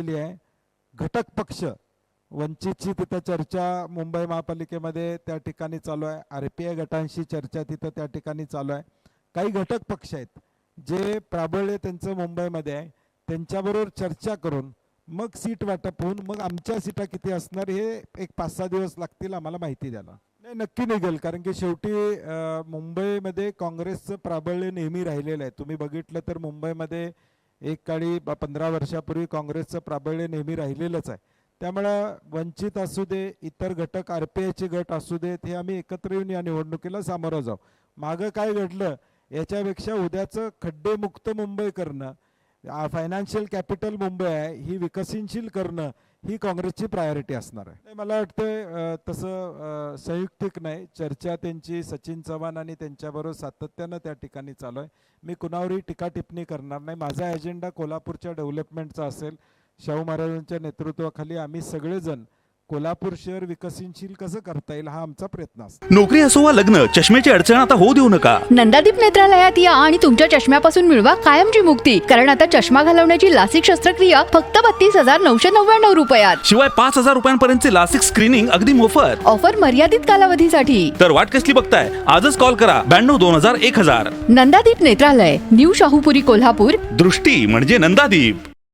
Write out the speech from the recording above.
झालेली आहे. घटक पक्ष वंचितची तिथं चर्चा मुंबई महापालिकेमध्ये त्या ठिकाणी चालू आहे. RPI गटांशी चर्चा तिथं त्या ठिकाणी चालू आहे. काही घटक पक्ष आहेत जे प्राबल्य त्यांचं मुंबईमध्ये आहे, त्यांच्याबरोबर चर्चा करून मग सीट वाटप होऊन मग आमच्या सीटा किती असणार हे एक 5-6 दिवस लागतील आम्हाला माहिती द्यायला. नाही, नक्की निघेल, कारण की शेवटी मुंबईमध्ये काँग्रेसचं प्राबल्य नेहमी राहिलेलं आहे. तुम्ही बघितलं तर मुंबईमध्ये एक काळी 15 वर्षापूर्वी काँग्रेसचं प्राबल्य नेहमी राहिलेलंच आहे. त्यामुळं वंचित असू दे, इतर घटक RPIचे गट असू देत, हे आम्ही एकत्र येऊन या निवडणुकीला सामोरं जाऊ. मागं काय घडलं याच्यापेक्षा उद्याचं खड्डेमुक्त मुंबई करणं, फायनान्शियल कॅपिटल मुंबई आहे ही विकसनशील करणं ही काँग्रेसची प्रायोरिटी असणार आहे. मला वाटतं तसं संयुक्तिक नाही, चर्चा त्यांची सचिन चव्हाण आणि त्यांच्याबरोबर सातत्यानं त्या ठिकाणी चालू आहे. मी कुणावरही टीका टिप्पणी करणार नाही. माझा एजेंडा कोल्हापूरच्या डेव्हलपमेंटचा असेल. शाहू महाराजांच्या नेतृत्वाखाली आम्ही सगळेजण कोल्हापूर शहर विकसनशील कसं करता येईल हा आमचा प्रयत्न असतो. नोकरी असो वा लग्न, चष्म्याची अडचण आता होऊ देऊ नका. नंदादीप नेत्रालयात या आणि तुमच्या चष्म्यापासून मिळवा कायमची मुक्ती. कारण आता चष्मा घालवण्याची लासिक शस्त्रक्रिया फक्त 32,999 रुपयात. शिवाय 5,000 रुपयांपर्यंतचे लासिक स्क्रीनिंग अगदी मोफत. ऑफर मर्यादित कालावधीसाठी. तर वाट कसली बघताय, आजच कॉल करा 92 2000 1000. नंदादीप नेत्रालय, न्यू शाहूपुरी, कोल्हापूर. दृष्टी म्हणजे नंदादीप.